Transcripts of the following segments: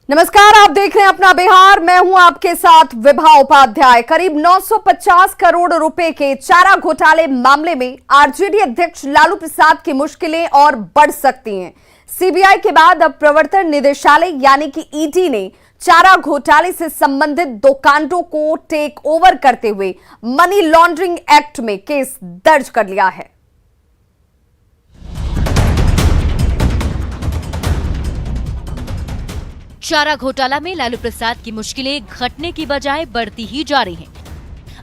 नमस्कार, आप देख रहे हैं अपना बिहार। मैं हूं आपके साथ विभा उपाध्याय। करीब 950 करोड़ रुपए के चारा घोटाले मामले में आरजेडी अध्यक्ष लालू प्रसाद की मुश्किलें और बढ़ सकती हैं। सीबीआई के बाद अब प्रवर्तन निदेशालय यानी कि ईडी ने चारा घोटाले से संबंधित दो कांडों को टेक ओवर करते हुए मनी लॉन्ड्रिंग एक्ट में केस दर्ज कर लिया है। चारा घोटाला में लालू प्रसाद की मुश्किलें घटने की बजाय बढ़ती ही जा रही हैं।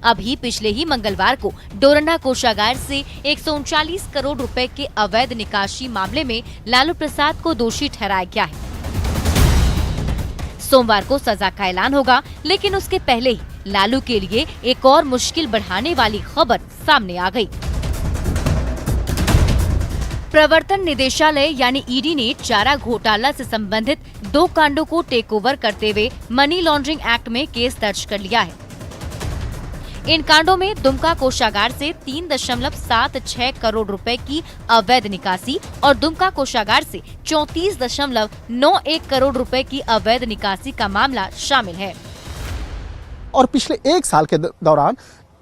अभी पिछले ही मंगलवार को डोरंडा कोषागार से 139 करोड़ रुपए के अवैध निकासी मामले में लालू प्रसाद को दोषी ठहराया गया है। सोमवार को सजा का ऐलान होगा, लेकिन उसके पहले ही लालू के लिए एक और मुश्किल बढ़ाने वाली खबर सामने आ गई। प्रवर्तन निदेशालय यानी ईडी ने चारा घोटाला से संबंधित दो कांडों को टेक ओवर करते हुए मनी लॉन्ड्रिंग एक्ट में केस दर्ज कर लिया है। इन कांडों में दुमका कोषागार से 3.76 करोड़ रुपए की अवैध निकासी और दुमका कोषागार से 34.91 करोड़ रुपए की अवैध निकासी का मामला शामिल है। और पिछले एक साल के दौरान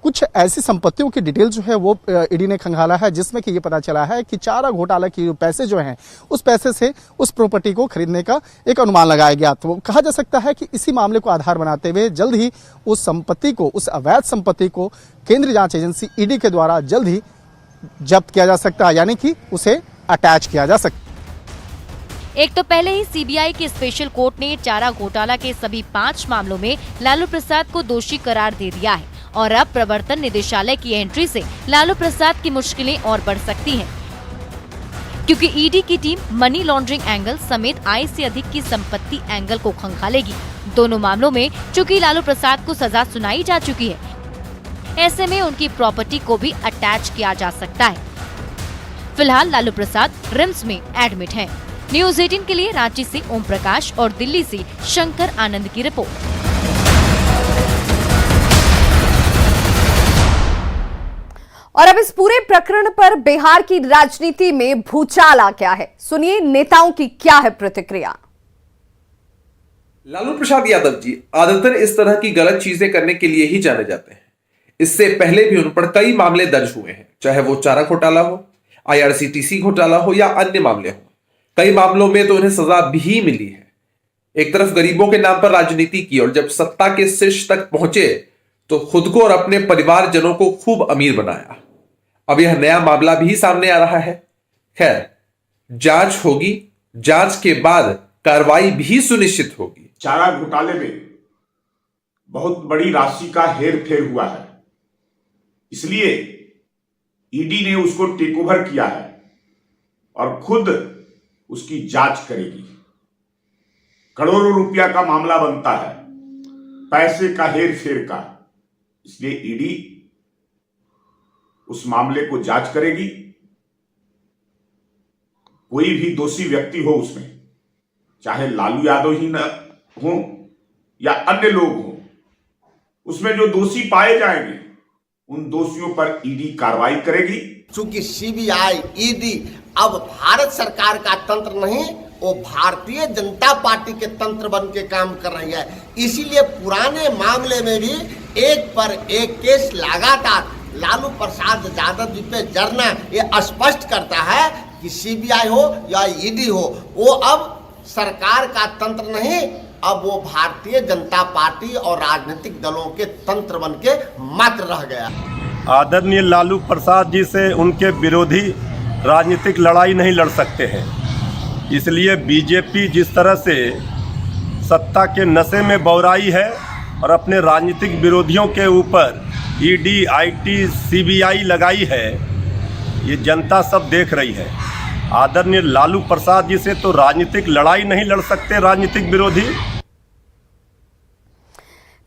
कुछ ऐसी संपत्तियों की डिटेल जो है वो ईडी ने खंगाला है, जिसमें कि ये पता चला है कि चारा घोटाला के पैसे जो हैं उस पैसे से उस प्रॉपर्टी को खरीदने का एक अनुमान लगाया गया। तो कहा जा सकता है कि इसी मामले को आधार बनाते हुए जल्द ही उस संपत्ति को, उस अवैध संपत्ति को केंद्रीय जांच एजेंसी ईडी के द्वारा जल्द ही जब्त किया जा सकता है, यानी कि उसे अटैच किया जा सकता है। एक तो पहले ही सीबीआई के स्पेशल कोर्ट ने चारा घोटाला के सभी 5 मामलों में लालू प्रसाद को दोषी करार दे दिया है और अब प्रवर्तन निदेशालय की एंट्री से लालू प्रसाद की मुश्किलें और बढ़ सकती हैं, क्योंकि ईडी की टीम मनी लॉन्ड्रिंग एंगल समेत आय से अधिक की संपत्ति एंगल को खंगालेगी। दोनों मामलों में चूंकि लालू प्रसाद को सजा सुनाई जा चुकी है, ऐसे में उनकी प्रॉपर्टी को भी अटैच किया जा सकता है। फिलहाल लालू प्रसाद रिम्स में एडमिट हैं। न्यूज 18 के लिए रांची से ओम प्रकाश और दिल्ली से शंकर आनंद की रिपोर्ट। और अब इस पूरे प्रकरण पर बिहार की राजनीति में भूचाल आ गया है। सुनिए नेताओं की क्या है प्रतिक्रिया। लालू प्रसाद यादव जी आदतन इस तरह की गलत चीजें करने के लिए ही जाने जाते हैं। इससे पहले भी उन पर कई मामले दर्ज हुए हैं, चाहे वो चारा घोटाला हो, आईआरसीटीसी घोटाला हो या अन्य मामले हो। कई मामलों में तो उन्हें सजा भी मिली है। एक तरफ गरीबों के नाम पर राजनीति की और जब सत्ता के शीर्ष तक पहुंचे तो खुद को और अपने परिवारजनों को खूब अमीर बनाया। अब यह नया मामला भी सामने आ रहा है। खैर, जांच होगी, जांच के बाद कार्रवाई भी सुनिश्चित होगी। चारा घोटाले में बहुत बड़ी राशि का हेरफेर हुआ है, इसलिए ईडी ने उसको टेक ओवर किया है और खुद उसकी जांच करेगी। करोड़ों रुपया का मामला बनता है, पैसे का हेरफेर का, इसलिए ईडी उस मामले को जांच करेगी। कोई भी दोषी व्यक्ति हो उसमें, चाहे लालू यादव ही न हो या अन्य लोग हो, उसमें जो दोषी पाए जाएंगे उन दोषियों पर ईडी कार्रवाई करेगी। चूंकि सीबीआई, ईडी अब भारत सरकार का तंत्र नहीं, वो भारतीय जनता पार्टी के तंत्र बन के काम कर रही है। इसीलिए पुराने मामले में भी एक पर एक केस लगातार लालू प्रसाद यादव जी पे जरना ये स्पष्ट करता है कि सीबीआई हो या ईडी हो, वो अब सरकार का तंत्र नहीं, अब वो भारतीय जनता पार्टी और राजनीतिक दलों के तंत्र बन के मात्र रह गया। आदरणीय लालू प्रसाद जी से उनके विरोधी राजनीतिक लड़ाई नहीं लड़ सकते हैं। इसलिए बीजेपी जिस तरह से सत्ता के नशे में बौराई है और अपने राजनीतिक विरोधियों के ऊपर ईडी, आईटी, सीबीआई लगाई है, ये जनता सब देख रही है। आदरणीय लालू प्रसाद जी से तो राजनीतिक लड़ाई नहीं लड़ सकते राजनीतिक विरोधी।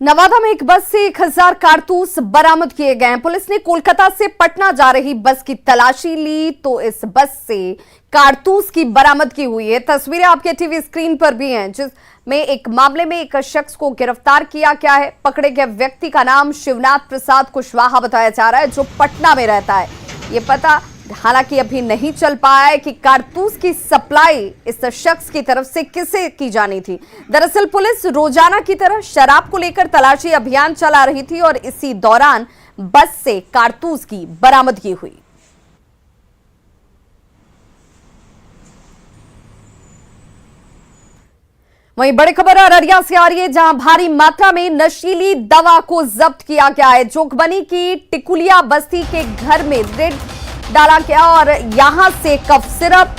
नवादा में एक बस से 1000 कारतूस बरामद किए गए हैं। पुलिस ने कोलकाता से पटना जा रही बस की तलाशी ली तो इस बस से कारतूस की बरामदगी हुई है। तस्वीरें आपके टीवी स्क्रीन पर भी हैं, जिसमें एक मामले में एक शख्स को गिरफ्तार किया गया है। पकड़े गए व्यक्ति का नाम शिवनाथ प्रसाद कुशवाहा बताया जा रहा है, जो पटना में रहता है। ये पता हालांकि अभी नहीं चल पाया है कि कारतूस की सप्लाई इस शख्स की तरफ से किसे की जानी थी। दरअसल पुलिस रोजाना की तरह शराब को लेकर तलाशी अभियान चला रही थी और इसी दौरान बस से कारतूस की बरामदगी हुई। वहीं बड़ी खबर अररिया से आ रही है, जहां भारी मात्रा में नशीली दवा को जब्त किया गया है। जोगबनी की टिकुलिया बस्ती के घर में रेड डाला गया और यहां से कफ सिरप,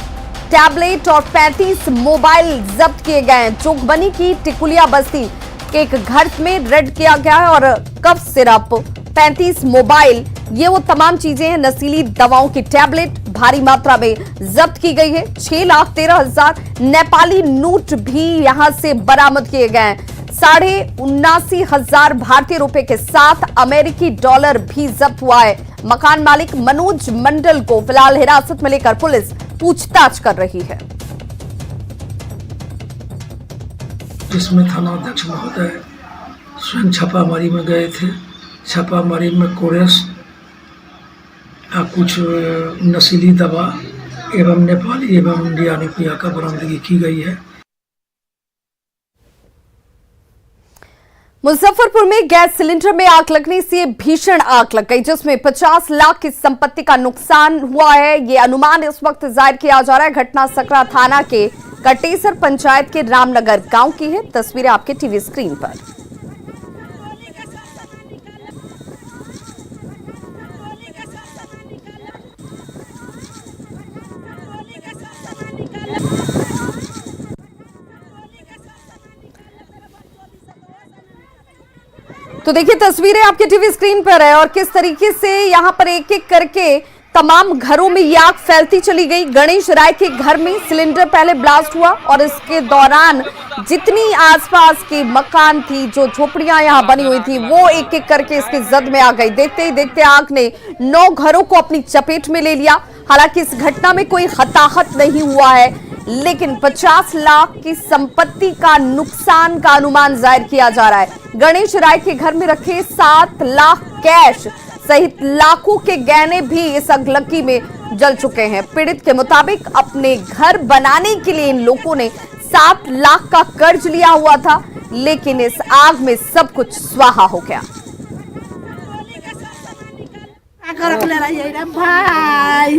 टैबलेट और 35 मोबाइल जब्त किए गए हैं। जोगबनी की टिकुलिया बस्ती के एक घर में रेड किया गया है और कफ सिरप, 35 मोबाइल, ये वो तमाम चीजें हैं। नशीली दवाओं की टैबलेट भारी मात्रा में जब्त की गई है। 6,13,000 नेपाली नोट भी यहां से बरामद किए गए हैं। 79,500 भारतीय रुपए के साथ अमेरिकी डॉलर भी जब्त हुआ है। मकान मालिक मनोज मंडल को फिलहाल हिरासत में लेकर पुलिस पूछताछ कर रही है। जिसमें थानाध्यक्ष महोदय स्वयं छापामारी में गए थे। छापामारी में कोरेस, कुछ नशीली दवा एवं नेपाली एवं इंडिया रुपया का बरामदगी की गई है। मुजफ्फरपुर में गैस सिलेंडर में आग लगने से भीषण आग लग गई, जिसमें 50 लाख की संपत्ति का नुकसान हुआ है। ये अनुमान इस वक्त जाहिर किया जा रहा है। घटना सकरा थाना के कटेसर पंचायत के रामनगर गांव की है। तस्वीरें आपके टीवी स्क्रीन पर। तो देखिए तस्वीरें आपके टीवी स्क्रीन पर है और किस तरीके से यहां पर एक एक करके तमाम घरों में ये आग फैलती चली गई। गणेश राय के घर में सिलेंडर पहले ब्लास्ट हुआ और इसके दौरान जितनी आसपास की मकान थी, जो झोपड़ियां यहां बनी हुई थी, वो एक एक करके इसकी जद में आ गई। देखते ही देखते आग ने 9 घरों को अपनी चपेट में ले लिया। हालांकि इस घटना में कोई हताहत नहीं हुआ है, लेकिन 50 लाख की संपत्ति का नुकसान का अनुमान जाहिर किया जा रहा है। गणेश राय के घर में रखे 7 लाख कैश सहित लाखों के गहने भी इस अगलगी में जल चुके हैं। पीड़ित के मुताबिक अपने घर बनाने के लिए इन लोगों ने 7 लाख का कर्ज लिया हुआ था, लेकिन इस आग में सब कुछ स्वाहा हो गया। भाई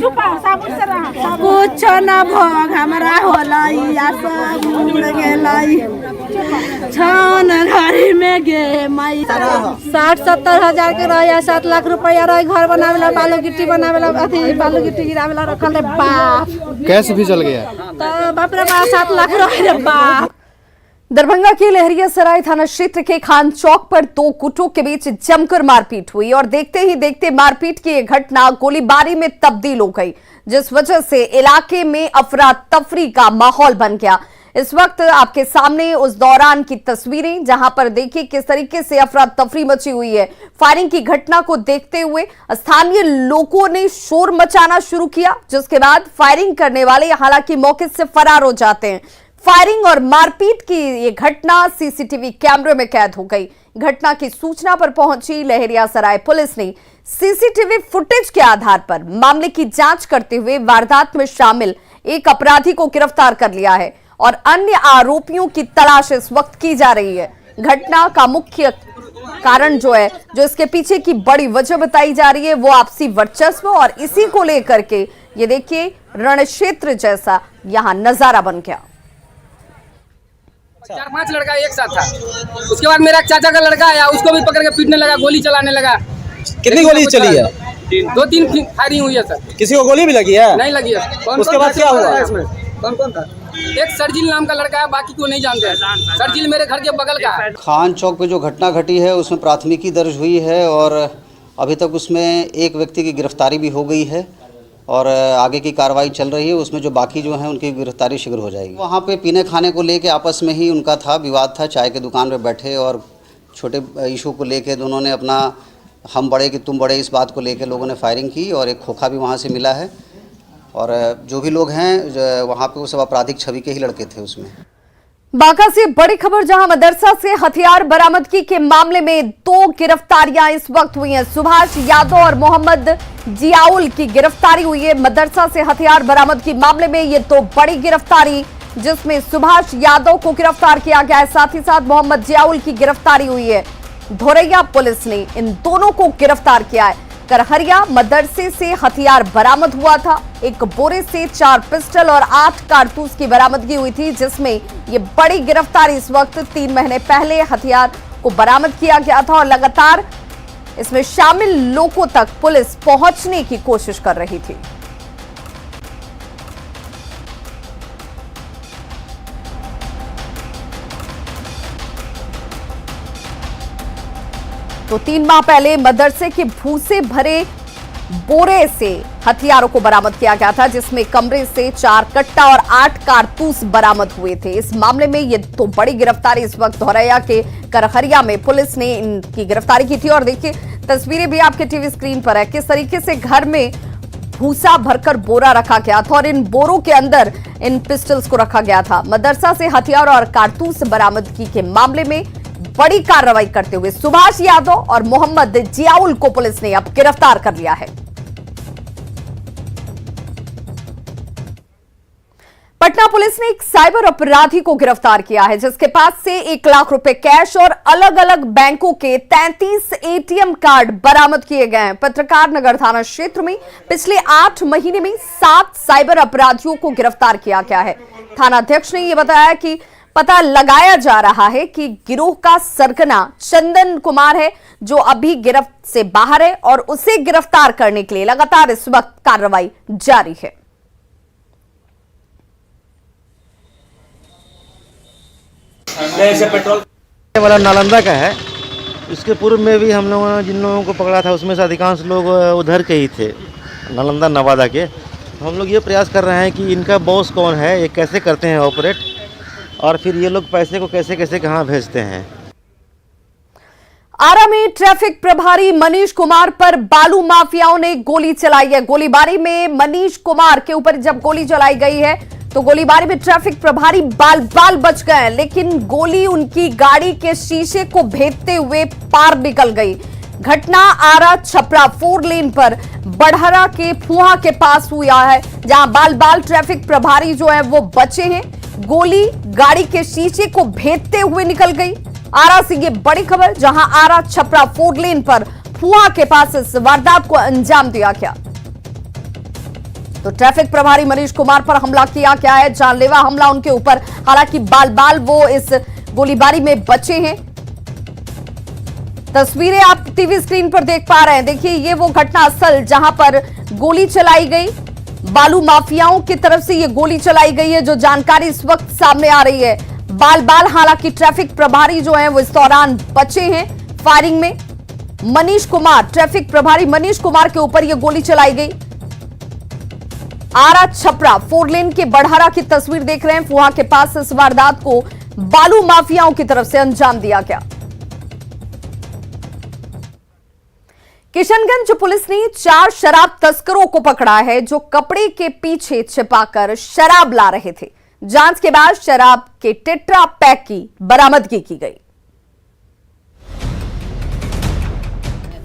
कुछ न भोग हमरा होला, सब उड़ गेलाई। छन घड़ी में गे माई 60-70 हजार के रहे, 7 लाख रुपया रहे। घर बनावेला, बालू गिट्टी बनावेला, अथी बालू गिट्टी गिरावेला रखल है। बाप कैसे भी चल गया तो बाप रे बाप 7 लाख रहे रे बाप। दरभंगा के लहरियासराय थाना क्षेत्र के खान चौक पर 2 गुटों के बीच जमकर मारपीट हुई और देखते ही देखते मारपीट की यह घटना गोलीबारी में तब्दील हो गई, जिस वजह से इलाके में अफरा तफरी का माहौल बन गया। इस वक्त आपके सामने उस दौरान की तस्वीरें, जहां पर देखिए किस तरीके से अफरा तफरी मची हुई है। फायरिंग की घटना को देखते हुए स्थानीय लोगों ने शोर मचाना शुरू किया, जिसके बाद फायरिंग करने वाले हालांकि मौके से फरार हो जाते हैं। फायरिंग और मारपीट की ये घटना सीसीटीवी कैमरे में कैद हो गई। घटना की सूचना पर पहुंची लहरियासराय पुलिस ने सीसीटीवी फुटेज के आधार पर मामले की जांच करते हुए वारदात में शामिल एक अपराधी को गिरफ्तार कर लिया है और अन्य आरोपियों की तलाश इस वक्त की जा रही है। घटना का मुख्य कारण जो इसके पीछे की बड़ी वजह बताई जा रही है, वो आपसी वर्चस्व और इसी को लेकर के ये देखिए रणक्षेत्र जैसा यहां नजारा बन गया। 4-5 लड़का एक साथ था। उसके बाद मेरा चाचा का लड़का आया, उसको भी पकड़ के पीटने लगा, गोली चलाने लगा। कितनी गोली चली है? 2-3 फायरिंग हुई है सर। किसी को गोली भी लगी है? नहीं लगी है। उसके बाद क्या हुआ इसमें? कौन था? एक सरजिल नाम का लड़का है, बाकी को नहीं जानते हैं। सरजिल मेरे घर के बगल का है। खान चौक पे जो घटना घटी है उसमें प्राथमिकी दर्ज हुई है और अभी तक उसमें एक व्यक्ति की गिरफ्तारी भी हो गई है और आगे की कार्रवाई चल रही है। उसमें जो बाकी जो हैं उनकी गिरफ्तारी शीघ्र हो जाएगी। वहाँ पे पीने खाने को लेके आपस में ही उनका था विवाद था। चाय के दुकान पे बैठे और छोटे इशू को लेके दोनों ने अपना हम बड़े कि तुम बड़े इस बात को लेके लोगों ने फायरिंग की और एक खोखा भी वहाँ से मिला है। और जो भी लोग हैं वहाँ पे वो सब आपराधिक छवि के ही लड़के थे उसमें। बांका से बड़ी खबर, जहां मदरसा से हथियार बरामदगी के मामले में 2 गिरफ्तारियां इस वक्त हुई हैं। सुभाष यादव और मोहम्मद जियाउल की गिरफ्तारी हुई है। मदरसा से हथियार बरामदगी मामले में ये 2 बड़ी गिरफ्तारी, जिसमें सुभाष यादव को गिरफ्तार किया गया है, साथ ही साथ मोहम्मद जियाउल की गिरफ्तारी हुई है। धोरैया पुलिस ने इन दोनों को गिरफ्तार किया है। करहरिया मदरसे से हथियार बरामद हुआ था। एक बोरे से 4 पिस्टल और 8 कारतूस की बरामदगी हुई थी, जिसमें ये बड़ी गिरफ्तारी इस वक्त 3 महीने पहले हथियार को बरामद किया गया था और लगातार इसमें शामिल लोगों तक पुलिस पहुंचने की कोशिश कर रही थी। तो 3 माह पहले मदरसे के भूसे भरे बोरे से हथियारों को बरामद किया गया था, जिसमें कमरे से 4 कट्टा और 8 कारतूस बरामद हुए थे। इस मामले में ये 2 बड़ी गिरफ्तारी इस वक्त धोरैया के करहरिया में पुलिस ने इनकी गिरफ्तारी की थी। और देखिए, तस्वीरें भी आपके टीवी स्क्रीन पर है, किस तरीके से घर में भूसा भरकर बोरा रखा गया था और इन बोरों के अंदर इन पिस्टल्स को रखा गया था। मदरसा से हथियार और कारतूस बरामदगी के मामले में बड़ी कार्रवाई करते हुए सुभाष यादव और मोहम्मद जियाउल को पुलिस ने अब गिरफ्तार कर लिया है। पटना पुलिस ने एक साइबर अपराधी को गिरफ्तार किया है, जिसके पास से 1 लाख रुपए कैश और अलग अलग बैंकों के 33 एटीएम कार्ड बरामद किए गए हैं। पत्रकार नगर थाना क्षेत्र में पिछले 8 महीने में 7 साइबर अपराधियों को गिरफ्तार किया गया है। थानाध्यक्ष ने यह बताया कि पता लगाया जा रहा है कि गिरोह का सरगना चंदन कुमार है, जो अभी गिरफ्त से बाहर है और उसे गिरफ्तार करने के लिए लगातार इस वक्त कार्रवाई जारी है। जैसे पेट्रोल वाला नालंदा का है, इसके पूर्व में भी हम लोगों ने जिन लोगों को पकड़ा था उसमें से अधिकांश लोग उधर के ही थे, नालंदा नवादा के। हम लोग ये प्रयास कर रहे हैं कि इनका बॉस कौन है, ये कैसे करते हैं ऑपरेट, और फिर ये लोग पैसे को कैसे कैसे कहां भेजते हैं। आरा में ट्रैफिक प्रभारी मनीष कुमार पर बालू माफियाओं ने गोली चलाई है। गोलीबारी में मनीष कुमार के ऊपर जब गोली चलाई गई है तो गोलीबारी में ट्रैफिक प्रभारी बाल बाल बच गए, लेकिन गोली उनकी गाड़ी के शीशे को भेदते हुए पार निकल गई। घटना आरा छपरा 4 लेन पर बढ़हरा के फुहा के पास हुआ है, जहां बाल बाल ट्रैफिक प्रभारी जो है वो बचे हैं। गोली गाड़ी के शीशे को भेदते हुए निकल गई। आरा से ये बड़ी खबर, जहां आरा छपरा 4 लेन पर फुहा के पास इस वारदात को अंजाम दिया गया। तो ट्रैफिक प्रभारी मनीष कुमार पर हमला किया गया है, जानलेवा हमला उनके ऊपर। हालांकि बाल बाल वो इस गोलीबारी में बचे हैं। तस्वीरें आप टीवी स्क्रीन पर देख पा रहे हैं। देखिए, ये वो घटना स्थल जहां पर गोली चलाई गई, बालू माफियाओं की तरफ से ये गोली चलाई गई है, जो जानकारी इस वक्त सामने आ रही है। बाल बाल हालांकि ट्रैफिक प्रभारी जो है वो इस दौरान बचे हैं फायरिंग में। मनीष कुमार, ट्रैफिक प्रभारी मनीष कुमार के ऊपर यह गोली चलाई गई। आरा छपरा 4 लेन के बढ़हरा की तस्वीर देख रहे हैं। फुहा के पास इस वारदात को बालू माफियाओं की तरफ से अंजाम दिया गया। किशनगंज पुलिस ने 4 शराब तस्करों को पकड़ा है, जो कपड़े के पीछे छिपाकर शराब ला रहे थे। जांच के बाद शराब के टेट्रा पैक की बरामदगी की गई।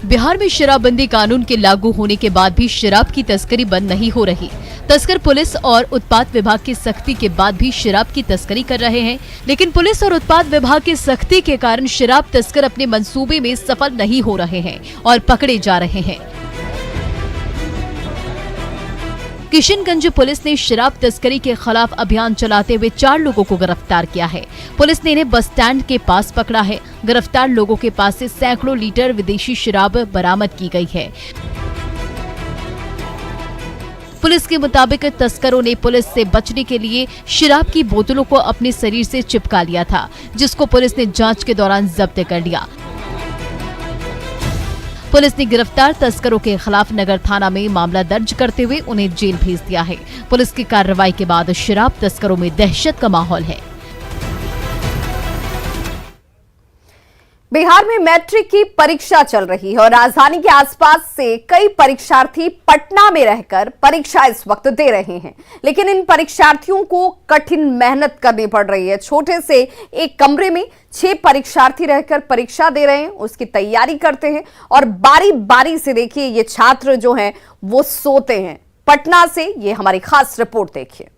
बिहार में शराबबंदी कानून के लागू होने के बाद भी शराब की तस्करी बंद नहीं हो रही। तस्कर पुलिस और उत्पाद विभाग की सख्ती के बाद भी शराब की तस्करी कर रहे हैं, लेकिन पुलिस और उत्पाद विभाग की सख्ती के कारण शराब तस्कर अपने मंसूबे में सफल नहीं हो रहे हैं और पकड़े जा रहे हैं। किशनगंज पुलिस ने शराब तस्करी के खिलाफ अभियान चलाते हुए 4 लोगों को गिरफ्तार किया है। पुलिस ने इन्हें बस स्टैंड के पास पकड़ा है। गिरफ्तार लोगों के पास से सैकड़ों लीटर विदेशी शराब बरामद की गई है। पुलिस के मुताबिक तस्करों ने पुलिस से बचने के लिए शराब की बोतलों को अपने शरीर से चिपका लिया था, जिसको पुलिस ने जांच के दौरान जब्त कर लिया। पुलिस ने गिरफ्तार तस्करों के खिलाफ नगर थाना में मामला दर्ज करते हुए उन्हें जेल भेज दिया है। पुलिस की कार्रवाई के बाद शराब तस्करों में दहशत का माहौल है। बिहार में मैट्रिक की परीक्षा चल रही है और राजधानी के आसपास से कई परीक्षार्थी पटना में रहकर परीक्षा इस वक्त दे रहे हैं, लेकिन इन परीक्षार्थियों को कठिन मेहनत करनी पड़ रही है। छोटे से एक कमरे में 6 परीक्षार्थी रहकर परीक्षा दे रहे हैं, उसकी तैयारी करते हैं और बारी बारी से देखिए ये छात्र जो हैं वो सोते हैं। पटना से ये हमारी खास रिपोर्ट देखिए।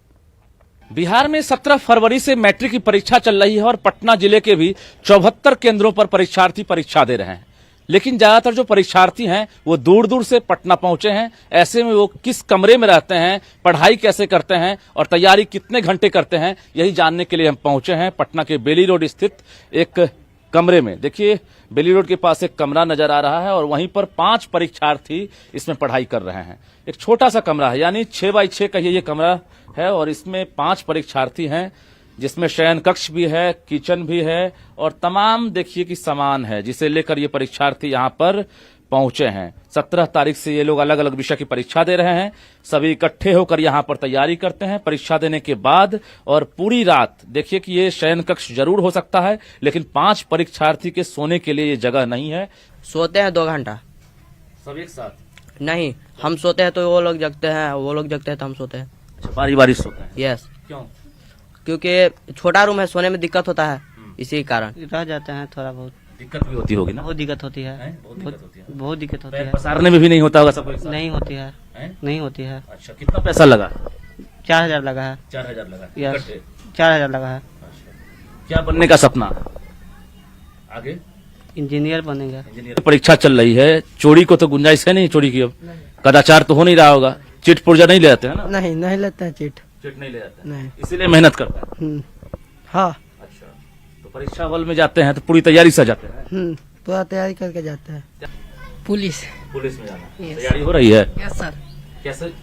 बिहार में 17 फरवरी से मैट्रिक की परीक्षा चल रही है और पटना जिले के भी 74 केंद्रों पर परीक्षार्थी परीक्षा दे रहे हैं, लेकिन ज्यादातर जो परीक्षार्थी हैं वो दूर दूर से पटना पहुंचे हैं। ऐसे में वो किस कमरे में रहते हैं, पढ़ाई कैसे करते हैं और तैयारी कितने घंटे करते हैं, यही जानने के लिए हम पहुंचे हैं पटना के बेली रोड स्थित एक कमरे में। देखिए बेली रोड के पास एक कमरा नजर आ रहा है और वहीं पर 5 परीक्षार्थी इसमें पढ़ाई कर रहे हैं। एक छोटा सा कमरा है, यानी 6 बाई 6 का ये कमरा है और इसमें 5 परीक्षार्थी हैं, जिसमें शयन कक्ष भी है, किचन भी है और तमाम देखिए कि सामान है, जिसे लेकर ये परीक्षार्थी यहाँ पर पहुंचे हैं। 17 तारीख से ये लोग अलग अलग विषय की परीक्षा दे रहे हैं। सभी इकट्ठे होकर यहाँ पर तैयारी करते हैं परीक्षा देने के बाद, और पूरी रात देखिए कि ये शयन कक्ष जरूर हो सकता है, लेकिन 5 परीक्षार्थी के सोने के लिए ये जगह नहीं है। सोते हैं 2 घंटा सब एक साथ? नहीं, हम सोते हैं तो वो लोग जगते हैं, वो लोग जगते हैं तो हम सोते हैं। बारी बारी सोते हैं? यस। क्यों? क्योंकि छोटा रूम है, सोने में दिक्कत होता है, इसी कारण रह जाते हैं। थोड़ा बहुत दिक्कत भी होती होगी ना? बहुत दिक्कत होती है, बहुत दिक्कत होती है। पसारने में भी नहीं होता होगा सब? नहीं होती है, नहीं होती है। अच्छा, कितना पैसा लगा? 4000 लगा है। 4000 लगा? यस, 4000 लगा है। क्या बनने का सपना आगे? इंजीनियर बनेंगे। इंजीनियर। परीक्षा चल रही है, चोरी को तो गुंजाइश है नहीं चोरी की, अब कदाचार तो हो नहीं रहा होगा। चिट पुर्जा नहीं ले जाते हैं ना? नहीं, नहीं लेते हैं चिट नहीं ले जाते नहीं, इसीलिए मेहनत करते हैं। हाँ। अच्छा, तो परीक्षा हॉल में जाते हैं तो पूरी तैयारी से जाते हैं? पूरा तैयारी करके जाते हैं। पुलिस में जाना तैयारी हो रही है? Yes sir.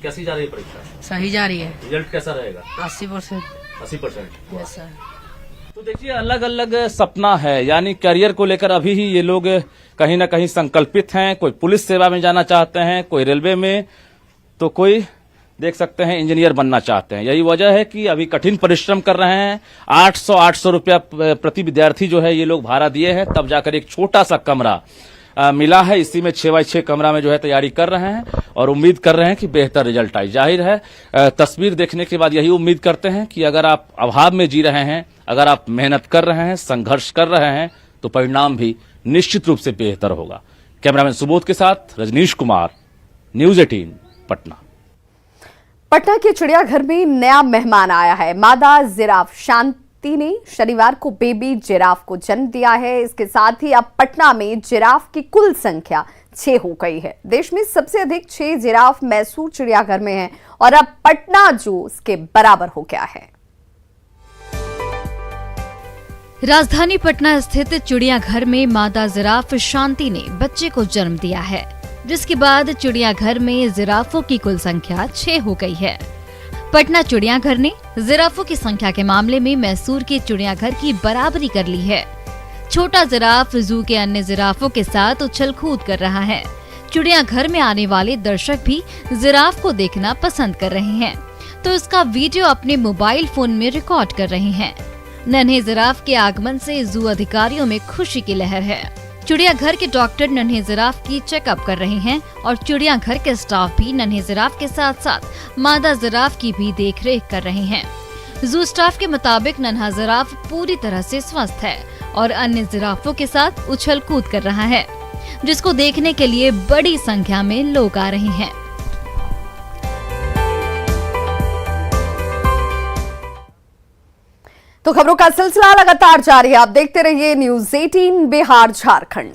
कैसी जा रही है परीक्षा? सही जा रही है। रिजल्ट कैसा रहेगा? 80%। 80%? Yes sir. तो देखिए अलग अलग सपना है, यानी करियर को लेकर अभी ही ये लोग कहीं ना कहीं संकल्पित हैं। कोई पुलिस सेवा में जाना चाहते हैं, कोई रेलवे में, तो कोई देख सकते हैं इंजीनियर बनना चाहते हैं। यही वजह है कि अभी कठिन परिश्रम कर रहे हैं। 800 रुपया प्रति विद्यार्थी जो है ये लोग भाड़ा दिए हैं, तब जाकर एक छोटा सा कमरा मिला है। इसी में 6 बाई 6 कमरा में जो है तैयारी कर रहे हैं और उम्मीद कर रहे हैं कि बेहतर रिजल्ट आए। जाहिर है तस्वीर देखने के बाद यही उम्मीद करते हैं कि अगर आप अभाव में जी रहे हैं, अगर आप मेहनत कर रहे हैं, संघर्ष कर रहे हैं, तो परिणाम भी निश्चित रूप से बेहतर होगा। कैमरामैन सुबोध के साथ रजनीश कुमार, न्यूज़ 18 पटना। पटना के चिड़ियाघर में नया मेहमान आया है। मादा जिराफ शांति ने शनिवार को बेबी जिराफ को जन्म दिया है। इसके साथ ही अब पटना में जिराफ की कुल संख्या 6 हो गई है। देश में सबसे अधिक 6 जिराफ मैसूर चिड़ियाघर में हैं और अब पटना जो इसके बराबर हो गया है। राजधानी पटना स्थित चिड़ियाघर में मादा जिराफ शांति ने बच्चे को जन्म दिया है, जिसके बाद चिड़ियाघर में जिराफों की कुल संख्या 6 हो गई है। पटना चिड़ियाघर ने जिराफों की संख्या के मामले में मैसूर के चिड़ियाघर की बराबरी कर ली है। छोटा जिराफ जू के अन्य जिराफों के साथ उछल कूद कर रहा है। चिड़ियाघर में आने वाले दर्शक भी जिराफ को देखना पसंद कर रहे हैं, तो इसका वीडियो अपने मोबाइल फोन में रिकॉर्ड कर रहे हैं। नन्हे जिराफ के आगमन से जू अधिकारियों में खुशी की लहर है। चिड़ियाघर के डॉक्टर नन्हे जिराफ की चेकअप कर रहे हैं और चिड़ियाघर के स्टाफ भी नन्हे जिराफ के साथ साथ मादा जिराफ की भी देखरेख कर रहे हैं। जू स्टाफ के मुताबिक नन्हा जिराफ पूरी तरह से स्वस्थ है और अन्य जिराफों के साथ उछल कूद कर रहा है, जिसको देखने के लिए बड़ी संख्या में लोग आ रहे हैं। तो खबरों का सिलसिला लगातार जारी है। आप देखते रहिए न्यूज़ 18 बिहार झारखंड।